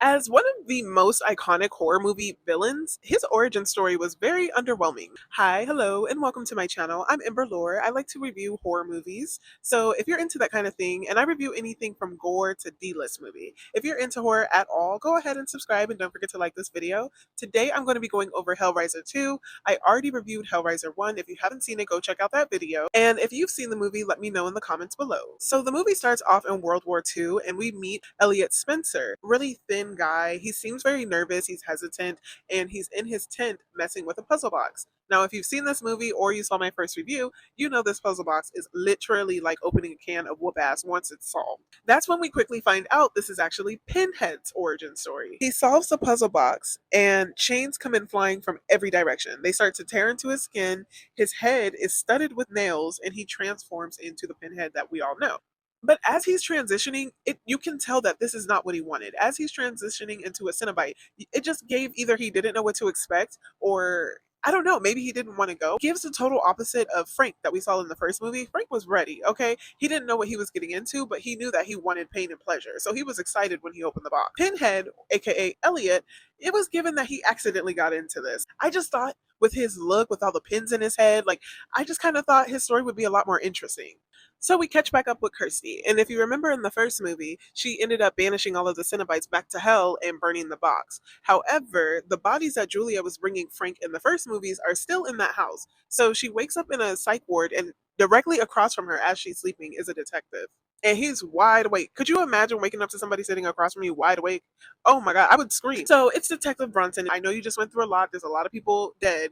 As one of the most iconic horror movie villains, his origin story was very underwhelming. Hi, hello, and welcome to my channel. I'm Ember Lore. I like to review horror movies. So if you're into that kind of thing, and I review anything from gore to D-list movie. If you're into horror at all, go ahead and subscribe and don't forget to like this video. Today I'm going to be going over Hellraiser 2. I already reviewed Hellraiser 1. If you haven't seen it, go check out that video. And if you've seen the movie, let me know in the comments below. So the movie starts off in World War II, and we meet Elliot Spencer, really thin guy. He seems very nervous, he's hesitant, and he's in his tent messing with a puzzle box. Now, if you've seen this movie or you saw my first review, you know this puzzle box is literally like opening a can of whoop ass once it's solved. That's when we quickly find out this is actually Pinhead's origin story. He solves the puzzle box, and chains come in flying from every direction. They start to tear into his skin, his head is studded with nails, and he transforms into the Pinhead that we all know. But as he's transitioning, you can tell that this is not what he wanted. As he's transitioning into a Cenobite, it just gave either he didn't know what to expect, or I don't know, maybe he didn't want to go. Gives the total opposite of Frank that we saw in the first movie. Frank was ready, okay? He didn't know what he was getting into, but he knew that he wanted pain and pleasure. So he was excited when he opened the box. Pinhead, aka Elliot, it was given that he accidentally got into this. I just thought with his look, with all the pins in his head, like I just kind of thought his story would be a lot more interesting. So we catch back up with Kirsty, and if you remember in the first movie, she ended up banishing all of the Cenobites back to hell and burning the box. However, the bodies that Julia was bringing Frank in the first movies are still in that house. So she wakes up in a psych ward, and directly across from her as she's sleeping is a detective. And he's wide awake. Could you imagine waking up to somebody sitting across from you wide awake? Oh my God, I would scream. So it's Detective Bronson. I know you just went through a lot. There's a lot of people dead.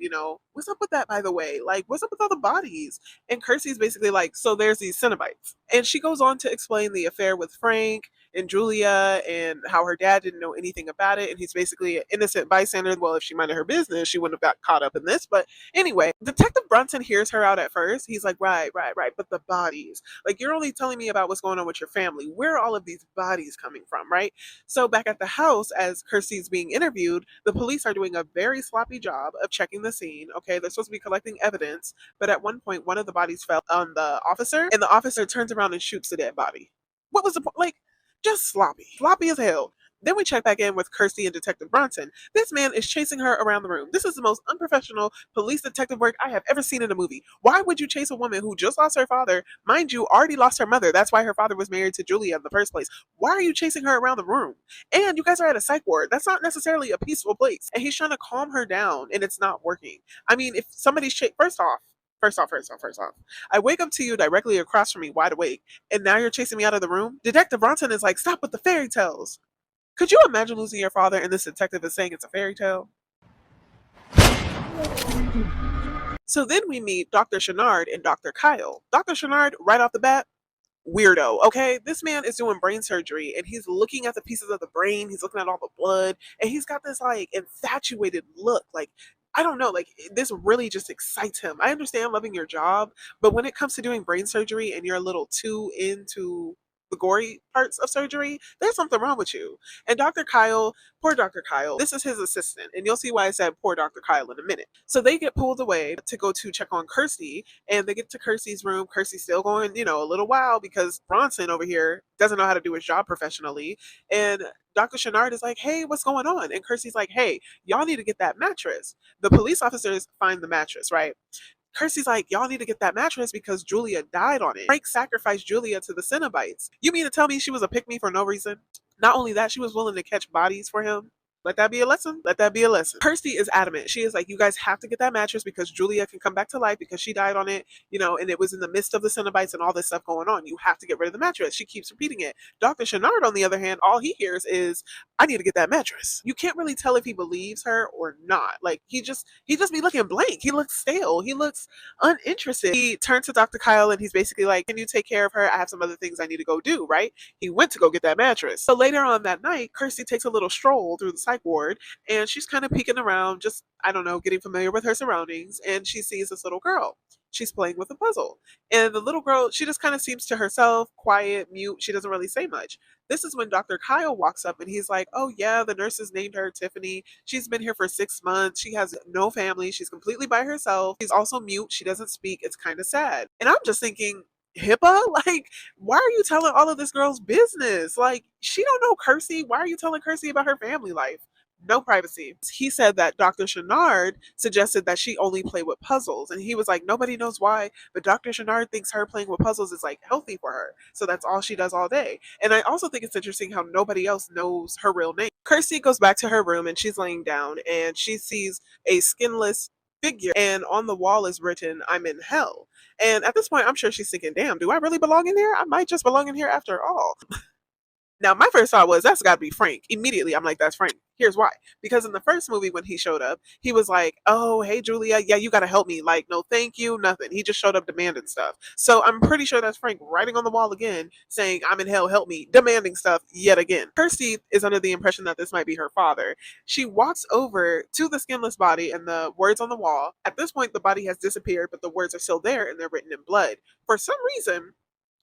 What's up with that, by the way? Like, what's up with all the bodies? And Kirsty's basically like, so there's these Cenobites. And she goes on to explain the affair with Frank and Julia and how her dad didn't know anything about it. And he's basically an innocent bystander. Well, if she minded her business, she wouldn't have got caught up in this. But anyway, Detective Bronson hears her out at first. He's like, right, right, right. But the bodies, like, you're only telling me about what's going on with your family. Where are all of these bodies coming from, right? So back at the house, as Kirsty's being interviewed, the police are doing a very sloppy job of checking the scene. Okay, they're supposed to be collecting evidence, but at one point, one of the bodies fell on the officer, and the officer turns around and shoots the dead body. What was the point? Like, just sloppy as hell. Then we check back in with Kirsty and Detective Bronson. This man is chasing her around the room. This is the most unprofessional police detective work I have ever seen in a movie. Why would you chase a woman who just lost her father, mind you, already lost her mother? That's why her father was married to Julia in the first place. Why are you chasing her around the room? And you guys are at a psych ward. That's not necessarily a peaceful place. And he's trying to calm her down, and it's not working. I mean, if somebody's first off, I wake up to you directly across from me, wide awake, and now you're chasing me out of the room. Detective Bronson is like, stop with the fairy tales. Could you imagine losing your father and this detective is saying it's a fairy tale? So then we meet Dr. Channard and Dr. Kyle. Dr. Channard, right off the bat, weirdo, okay? This man is doing brain surgery, and he's looking at the pieces of the brain, he's looking at all the blood, and he's got this like infatuated look. Like, I don't know, like this really just excites him. I understand loving your job, but when it comes to doing brain surgery and you're a little too into the gory parts of surgery, there's something wrong with you. And Dr. Kyle, poor Dr. Kyle, this is his assistant, and you'll see why I said poor Dr. Kyle in a minute. So they get pulled away to go to check on Kirsty, and they get to Kirsty's room. Kirsty's still going, a little while because Bronson over here doesn't know how to do his job professionally. And Dr. Channard is like, hey, what's going on? And Kirsty's like, hey, y'all need to get that mattress. The police officers find the mattress, right? Kirsty's like, y'all need to get that mattress because Julia died on it. Frank sacrificed Julia to the Cenobites. You mean to tell me she was a pick me for no reason? Not only that, she was willing to catch bodies for him. Let that be a lesson. Let that be a lesson. Kirsty is adamant. She is like, you guys have to get that mattress because Julia can come back to life because she died on it, and it was in the midst of the Cenobites and all this stuff going on. You have to get rid of the mattress. She keeps repeating it. Dr. Channard, on the other hand, all he hears is, I need to get that mattress. You can't really tell if he believes her or not. Like, he just be looking blank. He looks stale. He looks uninterested. He turns to Dr. Kyle and he's basically like, can you take care of her? I have some other things I need to go do, right? He went to go get that mattress. So later on that night, Kirsty takes a little stroll through the psych ward, and she's kind of peeking around, just, I don't know, getting familiar with her surroundings, and she sees this little girl. She's playing with a puzzle. And the little girl, she just kind of seems to herself, quiet, mute. She doesn't really say much. This is when Dr. Kyle walks up and he's like, oh yeah, the nurses named her Tiffany. She's been here for 6 months. She has no family. She's completely by herself. She's also mute. She doesn't speak. It's kind of sad. And I'm just thinking, HIPAA? Like, why are you telling all of this girl's business? Like, she don't know Kirsty. Why are you telling Kirsty about her family life? No privacy. He said that Dr. Channard suggested that she only play with puzzles. And he was like, nobody knows why, but Dr. Channard thinks her playing with puzzles is like healthy for her. So that's all she does all day. And I also think it's interesting how nobody else knows her real name. Kirsty goes back to her room and she's laying down and she sees a skinless figure, and on the wall is written, "I'm in hell." And at this point, I'm sure she's thinking, damn, do I really belong in here? I might just belong in here after all. Now, my first thought was, that's got to be Frank. Immediately, I'm like, that's Frank. Here's why. Because in the first movie, when he showed up, he was like, oh, hey, Julia, yeah, you got to help me. Like, no, thank you, nothing. He just showed up demanding stuff. So I'm pretty sure that's Frank writing on the wall again, saying, I'm in hell, help me, demanding stuff yet again. Kirsty is under the impression that this might be her father. She walks over to the skinless body and the words on the wall. At this point, the body has disappeared, but the words are still there and they're written in blood. For some reason,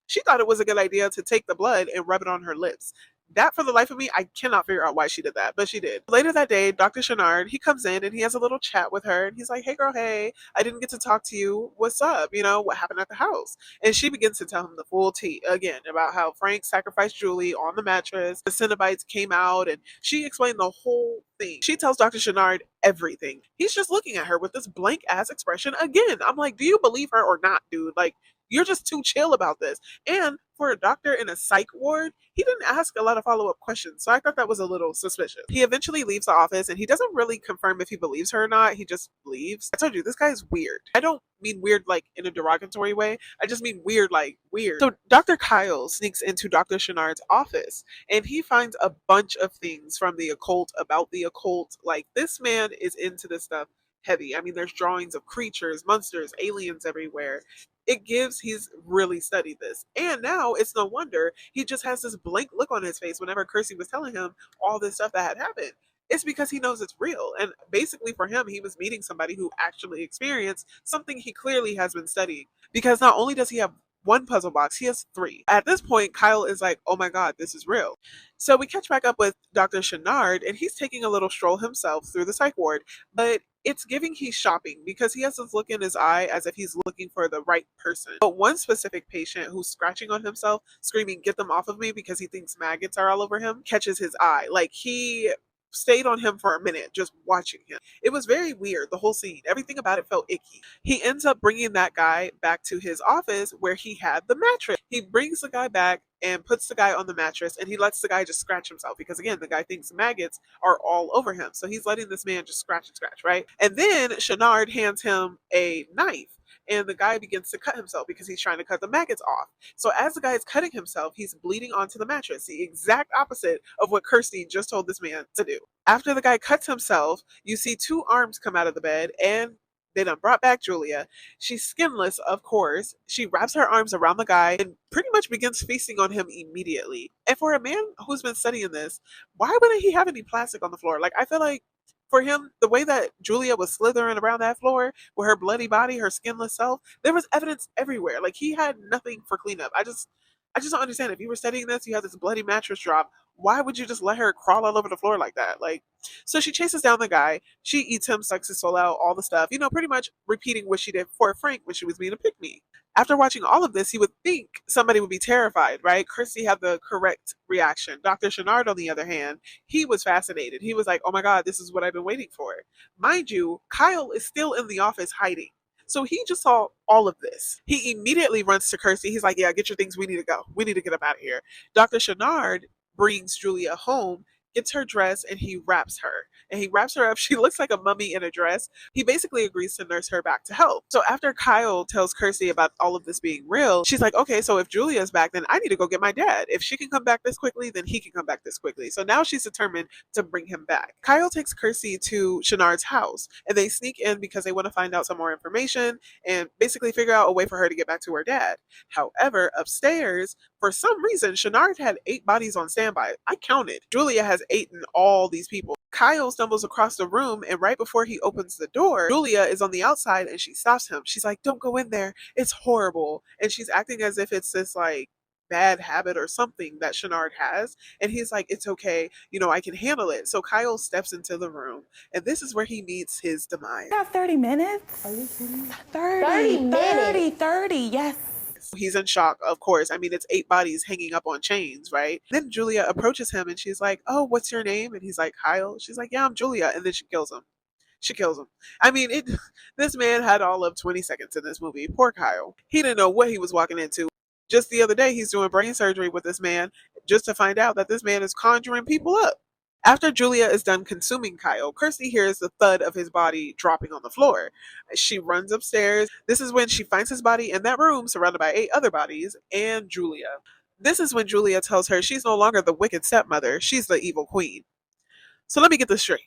she thought it was a good idea to take the blood and rub it on her lips. That, for the life of me, I cannot figure out why she did that, but she did. Later that day, Dr. Channard, he comes in and he has a little chat with her, and he's like, hey girl, hey, I didn't get to talk to you. What's up? You know, what happened at the house? And she begins to tell him the full tea, again, about how Frank sacrificed Julie on the mattress, the Cenobites came out, and she explained the whole thing. She tells Dr. Channard everything. He's just looking at her with this blank ass expression again. I'm like, do you believe her or not, dude? Like, you're just too chill about this. And for a doctor in a psych ward, he didn't ask a lot of follow up questions. So I thought that was a little suspicious. He eventually leaves the office and he doesn't really confirm if he believes her or not. He just leaves. I told you, this guy is weird. I don't mean weird like in a derogatory way. I just mean weird like weird. So Dr. Kyle sneaks into Dr. Channard's office and he finds a bunch of things from the occult about the occult. Like, this man is into this stuff heavy. I mean, there's drawings of creatures, monsters, aliens everywhere. It gives he's really studied this. And now it's no wonder he just has this blank look on his face whenever Kirsty was telling him all this stuff that had happened. It's because he knows it's real. And basically, for him, he was meeting somebody who actually experienced something he clearly has been studying. Because not only does he have one puzzle box, he has three. At this point, Kyle is like, oh my God, this is real. So we catch back up with Dr. Channard, and he's taking a little stroll himself through the psych ward, but it's giving he's shopping because he has this look in his eye as if he's looking for the right person. But one specific patient who's scratching on himself, screaming, get them off of me, because he thinks maggots are all over him, catches his eye. Like, he stayed on him for a minute just watching him. It was very weird, the whole scene. Everything about it felt icky. He ends up bringing that guy back to his office where he had the mattress. He brings the guy back and puts the guy on the mattress, and he lets the guy just scratch himself because, again, the guy thinks maggots are all over him. So he's letting this man just scratch and scratch, right? And then Channard hands him a knife, and the guy begins to cut himself because he's trying to cut the maggots off. So as the guy is cutting himself, he's bleeding onto the mattress, the exact opposite of what Kirsty just told this man to do. After the guy cuts himself, you see two arms come out of the bed, and they done brought back Julia. She's skinless, of course. She wraps her arms around the guy and pretty much begins feasting on him immediately. And for a man who's been studying this, why wouldn't he have any plastic on the floor? Like, I feel like for him, the way that Julia was slithering around that floor with her bloody body, her skinless self, there was evidence everywhere. Like, he had nothing for cleanup. I just don't understand. If you were studying this, you had this bloody mattress drop. Why would you just let her crawl all over the floor like that? Like, so she chases down the guy. She eats him, sucks his soul out, all the stuff. You know, pretty much repeating what she did for Frank when she was being a pick me. After watching all of this, he would think somebody would be terrified, right? Kirsty had the correct reaction. Dr. Channard, on the other hand, he was fascinated. He was like, oh my God, this is what I've been waiting for. Mind you, Kyle is still in the office hiding. So he just saw all of this. He immediately runs to Kirsty. He's like, yeah, get your things. We need to go. We need to get up out of here. Dr. Channard brings Julia home, gets her dressed, and he wraps her. And he wraps her up. She looks like a mummy in a dress. He basically agrees to nurse her back to health. So after Kyle tells Kirsty about all of this being real, she's like, okay, so if Julia's back, then I need to go get my dad. If she can come back this quickly, then he can come back this quickly. So now she's determined to bring him back. Kyle takes Kirsty to Channard's house, and they sneak in because they want to find out some more information and basically figure out a way for her to get back to her dad. However, upstairs, for some reason, Channard had 8 bodies on standby. I counted. Julia has 8 in all these people. Kyle stumbles across the room, and right before he opens the door, Julia is on the outside and she stops him. She's like, don't go in there. It's horrible. And she's acting as if it's this like bad habit or something that Channard has. And he's like, it's okay. You know, I can handle it. So Kyle steps into the room, and this is where he meets his demise. About 30 minutes. Are you kidding me? 30 30 minutes. minutes. 30, yes. He's in shock, of course. I mean, it's 8 bodies hanging up on chains, right? Then Julia approaches him and she's like, "Oh, what's your name?" And he's like, "Kyle." She's like, "Yeah, I'm Julia." And then she kills him. She kills him. I mean, it. This man had all of 20 seconds in this movie. Poor Kyle. He didn't know what he was walking into. Just the other day, he's doing brain surgery with this man just to find out that this man is conjuring people up. After Julia is done consuming Kyle, Kirsty hears the thud of his body dropping on the floor. She runs upstairs. This is when she finds his body in that room surrounded by 8 other bodies and Julia. This is when Julia tells her she's no longer the wicked stepmother, she's the evil queen. So let me get this straight.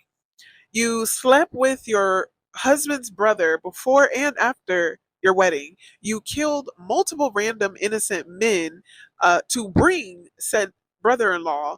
You slept with your husband's brother before and after your wedding. You killed multiple random innocent men to bring said brother in law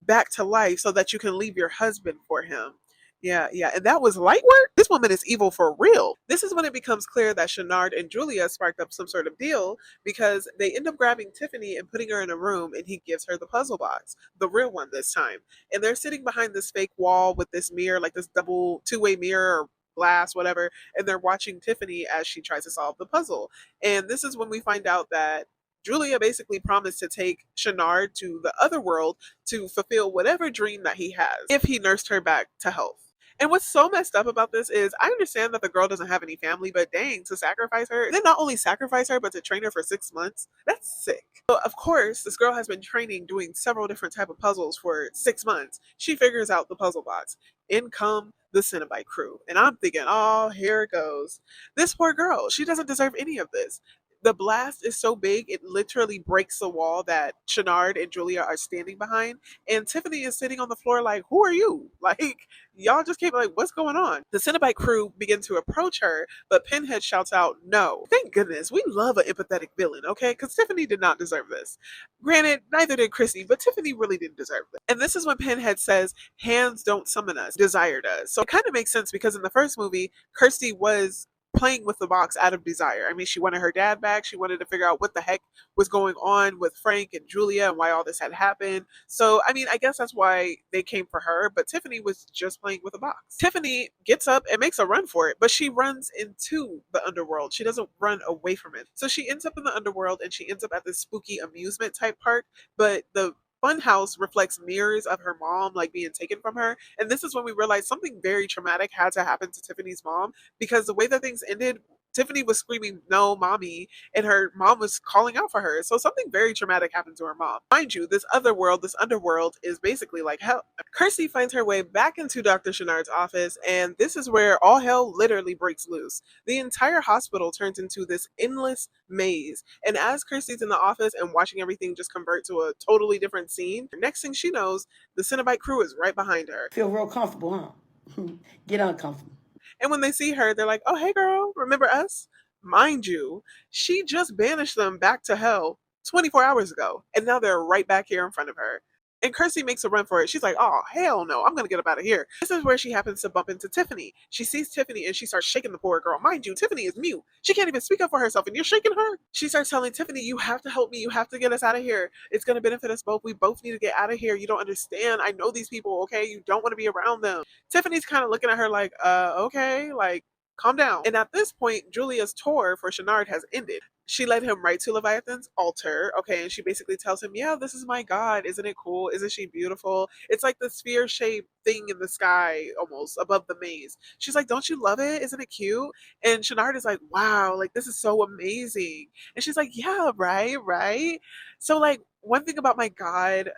back to life so that you can leave your husband for him. Yeah, yeah. And that was light work? This woman is evil for real. This is when it becomes clear that Channard and Julia sparked up some sort of deal because they end up grabbing Tiffany and putting her in a room and he gives her the puzzle box, the real one this time. And they're sitting behind this fake wall with this mirror, like this double two-way mirror or glass, whatever, and they're watching Tiffany as she tries to solve the puzzle. And this is when we find out that Julia basically promised to take Channard to the other world to fulfill whatever dream that he has if he nursed her back to health. And what's so messed up about this is I understand that the girl doesn't have any family, but dang, to sacrifice her, then not only sacrifice her, but to train her for 6 months, that's sick. So of course, this girl has been training doing several different type of puzzles for 6 months. She figures out the puzzle box. In come the Cenobite crew. And I'm thinking, oh, here it goes. This poor girl, she doesn't deserve any of this. The blast is so big it literally breaks the wall that Channard and Julia are standing behind, and Tiffany is sitting on the floor like, "Who are you?" Like, y'all just came like, "What's going on?" The Cenobite crew begin to approach her, but Pinhead shouts out, "No!" Thank goodness, we love an empathetic villain, okay? Because Tiffany did not deserve this. Granted, neither did Chrissy, but Tiffany really didn't deserve this. And this is when Pinhead says, "Hands don't summon us, desire does." So it kind of makes sense because in the first movie, Kirsty was playing with the box out of desire. I mean, she wanted her dad back. She wanted to figure out what the heck was going on with Frank and Julia and why all this had happened. So, I mean, I guess that's why they came for her, but Tiffany was just playing with a box. Tiffany gets up and makes a run for it, but she runs into the underworld. She doesn't run away from it. So she ends up in the underworld and she ends up at this spooky amusement type park, but the funhouse reflects mirrors of her mom like being taken from her, and this is when we realized something very traumatic had to happen to Tiffany's mom because the way that things ended, Tiffany was screaming, "No, mommy," and her mom was calling out for her. So something very traumatic happened to her mom. Mind you, this other world, this underworld, is basically like hell. Kirsty finds her way back into Dr. Channard's office, and this is where all hell literally breaks loose. The entire hospital turns into this endless maze. And as Kirsty's in the office and watching everything just convert to a totally different scene, next thing she knows, the Cenobite crew is right behind her. Feel real comfortable, huh? Get uncomfortable. And when they see her, they're like, "Oh, hey, girl, remember us?" Mind you, she just banished them back to hell 24 hours ago. And now they're right back here in front of her. And Kirsty makes a run for it. She's like, "Oh, hell no, I'm going to get up out of here." This is where she happens to bump into Tiffany. She sees Tiffany and she starts shaking the poor girl. Mind you, Tiffany is mute. She can't even speak up for herself, and you're shaking her. She starts telling Tiffany, "You have to help me. You have to get us out of here. It's going to benefit us both. We both need to get out of here. You don't understand. I know these people, okay? You don't want to be around them." Tiffany's kind of looking at her like, okay, like, calm down. And at this point, Julia's tour for Channard has ended. She led him right to Leviathan's altar, okay, and she basically tells him, "Yeah, this is my god. Isn't it cool? Isn't she beautiful?" It's like the sphere shaped thing in the sky almost above the maze. She's like, "Don't you love it? Isn't it cute?" And Channard is like, "Wow, like this is so amazing." And she's like, "Yeah, right, right." So, like, one thing about my god,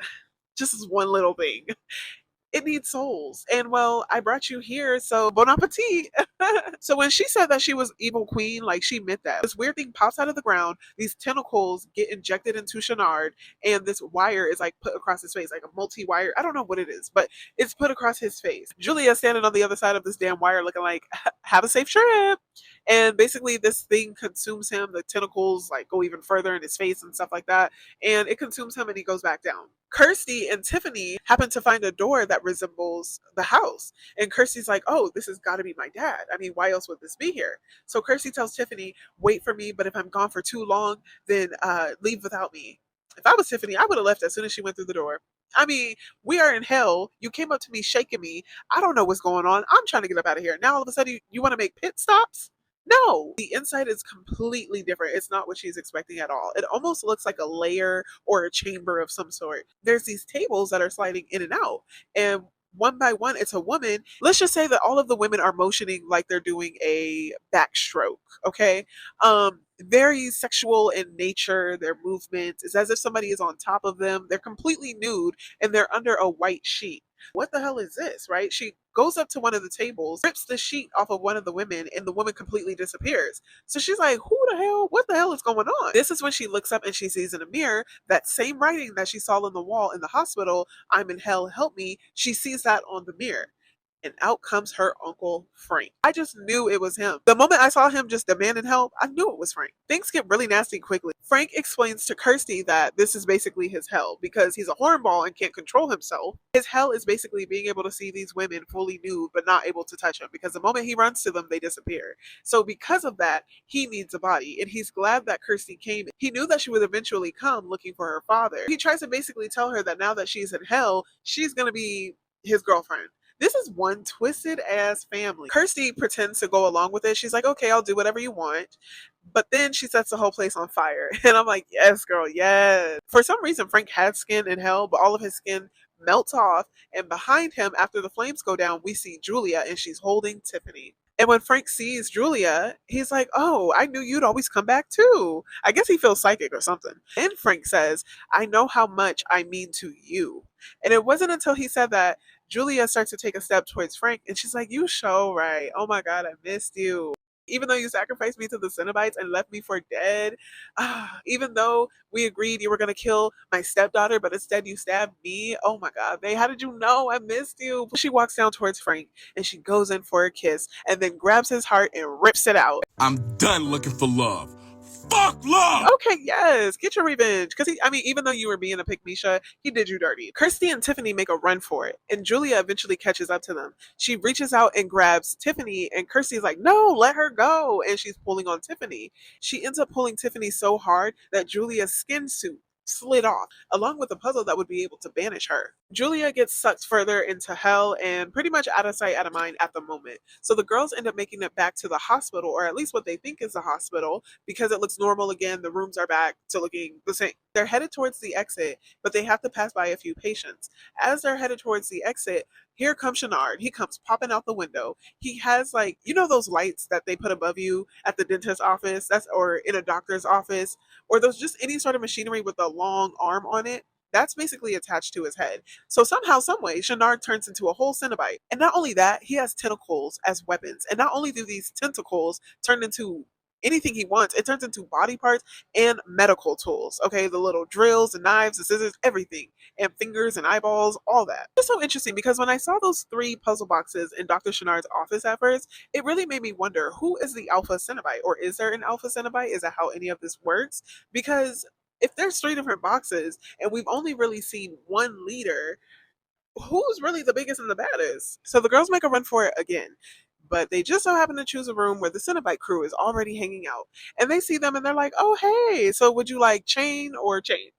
just this one little thing, it needs souls. And well, I brought you here, so bon appetit. So when she said that she was evil queen, like she meant that. This weird thing pops out of the ground, these tentacles get injected into Channard, and this wire is like put across his face, like a multi-wire. I don't know what it is, but it's put across his face. Julia standing on the other side of this damn wire looking like, "Have a safe trip." And basically this thing consumes him. The tentacles like go even further in his face and stuff like that. And it consumes him and he goes back down. Kirsty and Tiffany happen to find a door that resembles the house. And Kirsty's like, "Oh, this has got to be my dad. I mean, why else would this be here?" So Kirsty tells Tiffany, "Wait for me, but if I'm gone for too long, then leave without me." If I was Tiffany, I would have left as soon as she went through the door. I mean, we are in hell. You came up to me shaking me. I don't know what's going on. I'm trying to get up out of here. Now all of a sudden you want to make pit stops? No, the inside is completely different. It's not what she's expecting at all. It almost looks like a layer or a chamber of some sort. There's these tables that are sliding in and out, and one by one, it's a woman. Let's just say that all of the women are motioning like they're doing a backstroke, okay? Very sexual in nature, their movement. It's as if somebody is on top of them. They're completely nude and they're under a white sheet. What the hell is this, right? She goes up to one of the tables, rips the sheet off of one of the women, and the woman completely disappears. So she's like, who the hell? What the hell is going on? This is when she looks up and she sees in a mirror that same writing that she saw on the wall in the hospital, I'm in hell, help me. She sees that on the mirror. And out comes her uncle Frank. I just knew it was him. The moment I saw him just demanding help, I knew it was Frank. Things get really nasty quickly. Frank explains to Kirsty that this is basically his hell because he's a hornball and can't control himself. His hell is basically being able to see these women fully nude but not able to touch them because the moment he runs to them, they disappear. So because of that, he needs a body and he's glad that Kirsty came. He knew that she would eventually come looking for her father. He tries to basically tell her that now that she's in hell, she's going to be his girlfriend. This is one twisted ass family. Kirsty pretends to go along with it. She's like, okay, I'll do whatever you want. But then she sets the whole place on fire. And I'm like, yes, girl, yes. For some reason, Frank had skin in hell, but all of his skin melts off. And behind him, after the flames go down, we see Julia and she's holding Tiffany. And when Frank sees Julia, he's like, oh, I knew you'd always come back too. I guess he feels psychic or something. And Frank says, I know how much I mean to you. And it wasn't until he said that Julia starts to take a step towards Frank, and she's like, you show right. Oh my God, I missed you. Even though you sacrificed me to the Cenobites and left me for dead, even though we agreed you were going to kill my stepdaughter, but instead you stabbed me. Oh my God, babe, how did you know I missed you? She walks down towards Frank and she goes in for a kiss and then grabs his heart and rips it out. I'm done looking for love. Fuck love! Okay, yes, get your revenge. Because I mean, even though you were being a pick Misha, he did you dirty. Kirsty and Tiffany make a run for it, and Julia eventually catches up to them. She reaches out and grabs Tiffany, and Kirsty's like, no, let her go. And she's pulling on Tiffany. She ends up pulling Tiffany so hard that Julia's skin suit slid off, along with a puzzle that would be able to banish her. Julia gets sucked further into hell and pretty much out of sight, out of mind at the moment. So the girls end up making it back to the hospital, or at least what they think is the hospital, because it looks normal again. The rooms are back to looking the same. They're headed towards the exit, but they have to pass by a few patients. As they're headed towards the exit, here comes Channard. He comes popping out the window. He has, like, you know those lights that they put above you at the dentist's office, that's or in a doctor's office, or those just any sort of machinery with a long arm on it? That's basically attached to his head. So somehow, someway, Channard turns into a whole Cenobite. And not only that, he has tentacles as weapons. And not only do these tentacles turn into anything he wants, it turns into body parts and medical tools. Okay, the little drills, the knives, the scissors, everything, and fingers and eyeballs, all that. It's so interesting because when I saw those 3 puzzle boxes in Dr. Channard's office at first, it really made me wonder, who is the alpha Cenobite, or is there an alpha Cenobite? Is that how any of this works? Because if there's 3 different boxes and we've only really seen one leader, who's really the biggest and the baddest? So the girls make a run for it again. But they just so happen to choose a room where the Cenobite crew is already hanging out. And they see them and they're like, oh, hey, so would you like chain or chain?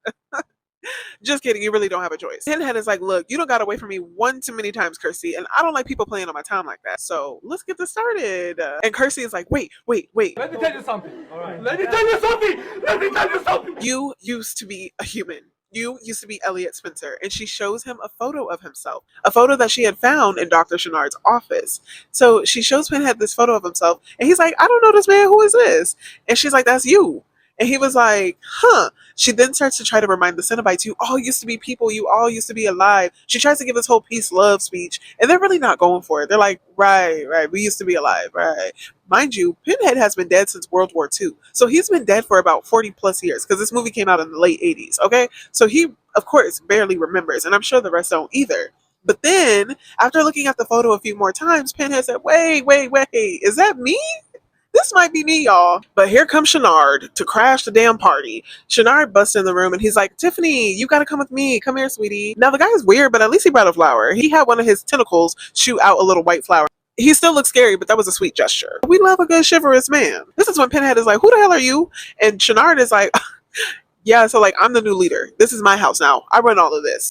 Just kidding, you really don't have a choice. Pinhead is like, look, you don't got away from me one too many times, Kirsty, and I don't like people playing on my time like that. So let's get this started. And Kirsty is like, wait. Let me tell you something. All right. Let me tell you something. Let me tell you something. You used to be a human. You used to be Elliot Spencer. And she shows him a photo of himself, a photo that she had found in Dr. Channard's office. So she shows Pinhead this photo of himself, and he's like, I don't know this man. Who is this? And she's like, that's you. And he was like, huh. She then starts to try to remind the Cenobites, you all used to be people, you all used to be alive. She tries to give this whole peace love speech, and they're really not going for it. They're like, right, we used to be alive, right. Mind you, Pinhead has been dead since World War II. So he's been dead for about 40 plus years, because this movie came out in the late 80s, okay? So he, of course, barely remembers, and I'm sure the rest don't either. But then, after looking at the photo a few more times, Pinhead said, wait, is that me? This might be me, y'all. But here comes Channard to crash the damn party. Channard busts in the room and he's like, Tiffany, you gotta come with me. Come here, sweetie. Now, the guy is weird, but at least he brought a flower. He had one of his tentacles shoot out a little white flower. He still looks scary, but that was a sweet gesture. We love a good chivalrous man. This is when Pinhead is like, who the hell are you? And Channard is like, yeah, so like, I'm the new leader. This is my house now. I run all of this.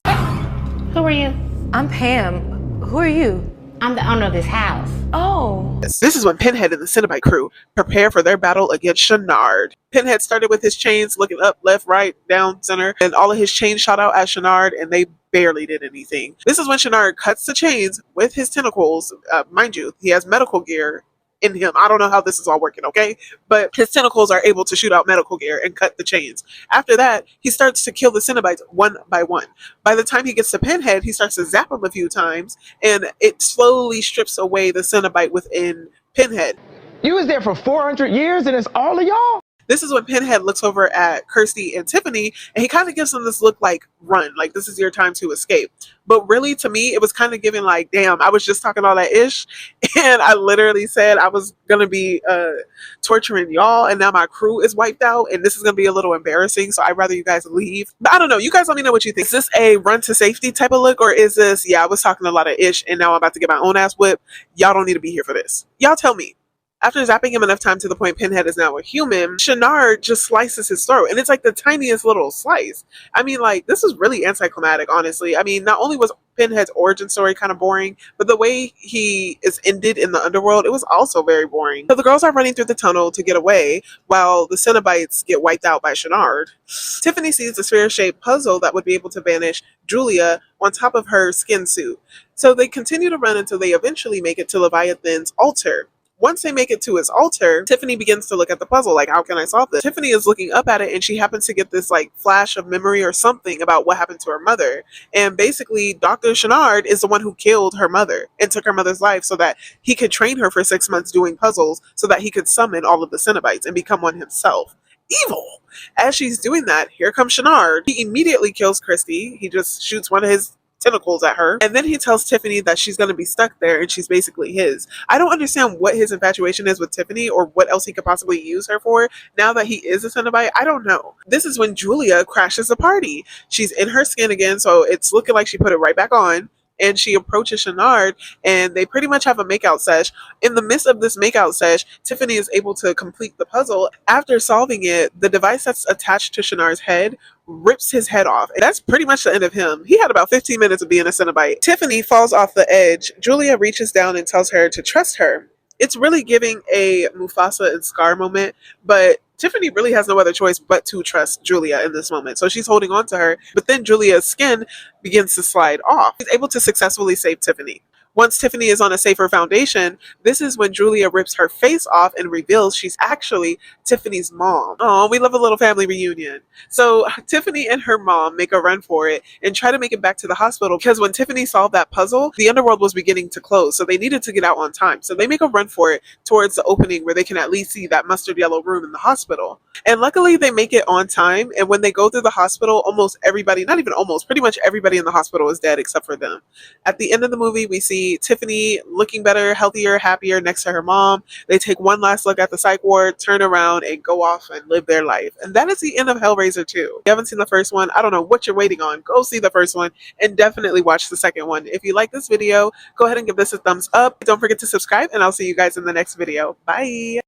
Who are you? I'm Pam. Who are you? I'm the owner of this house. Oh. This is when Pinhead and the Cenobite crew prepare for their battle against Channard. Pinhead started with his chains looking up, left, right, down, center, and all of his chains shot out at Channard, and they barely did anything. This is when Channard cuts the chains with his tentacles. Mind you, he has medical gear in him. I don't know how this is all working, okay? But his tentacles are able to shoot out medical gear and cut the chains. After that, he starts to kill the Cenobites one by one. By the time he gets to Pinhead, he starts to zap him a few times, and it slowly strips away the Cenobite within Pinhead. You was there for 400 years and it's all of y'all? This is when Pinhead looks over at Kirsty and Tiffany, and he kind of gives them this look like, run, like this is your time to escape. But really, to me, it was kind of giving like, damn, I was just talking all that ish, and I literally said I was going to be torturing y'all, and now my crew is wiped out, and this is going to be a little embarrassing, so I'd rather you guys leave. But I don't know, you guys let me know what you think. Is this a run to safety type of look, or is this, yeah, I was talking a lot of ish, and now I'm about to get my own ass whipped? Y'all don't need to be here for this. Y'all tell me. After zapping him enough time to the point Pinhead is now a human, Channard just slices his throat, and it's like the tiniest little slice. I mean, like, this is really anticlimactic, honestly. I mean, not only was Pinhead's origin story kind of boring, but the way he is ended in the underworld, it was also very boring. So the girls are running through the tunnel to get away, while the Cenobites get wiped out by Channard. Tiffany sees the sphere-shaped puzzle that would be able to banish Julia on top of her skin suit. So they continue to run until they eventually make it to Leviathan's altar. Once they make it to his altar, Tiffany begins to look at the puzzle, like, how can I solve this? Tiffany is looking up at it, and she happens to get this, like, flash of memory or something about what happened to her mother. And basically, Dr. Channard is the one who killed her mother and took her mother's life so that he could train her for 6 months doing puzzles so that he could summon all of the Cenobites and become one himself. Evil! As she's doing that, here comes Channard. He immediately kills Kirsty. He just shoots one of his tentacles at her, and then he tells Tiffany that she's going to be stuck there and she's basically his. I don't understand what his infatuation is with Tiffany or what else he could possibly use her for now that he is a Cenobite. I don't know. This is when Julia crashes the party. She's in her skin again, so it's looking like she put it right back on, and she approaches Channard, and they pretty much have a makeout sesh. In the midst of this makeout sesh, Tiffany is able to complete the puzzle. After solving it, the device that's attached to Channard's head rips his head off. And that's pretty much the end of him. He had about 15 minutes of being a Cenobite. Tiffany falls off the edge. Julia reaches down and tells her to trust her. It's really giving a Mufasa and Scar moment, but Tiffany really has no other choice but to trust Julia in this moment. So she's holding on to her, but then Julia's skin begins to slide off. She's able to successfully save Tiffany. Once Tiffany is on a safer foundation, this is when Julia rips her face off and reveals she's actually Tiffany's mom. Oh, we love a little family reunion. So Tiffany and her mom make a run for it and try to make it back to the hospital because when Tiffany solved that puzzle, the underworld was beginning to close, so they needed to get out on time. So they make a run for it towards the opening where they can at least see that mustard yellow room in the hospital. And luckily they make it on time, and when they go through the hospital, almost everybody, not even almost, pretty much everybody in the hospital is dead except for them. At the end of the movie, we see Tiffany looking better, healthier, happier next to her mom. They take one last look at the psych ward, turn around, and go off and live their life. And that is the end of Hellraiser 2. If you haven't seen the first one, I don't know what you're waiting on. Go see the first one and definitely watch the second one. If you like this video, go ahead and give this a thumbs up. Don't forget to subscribe, and I'll see you guys in the next video. Bye!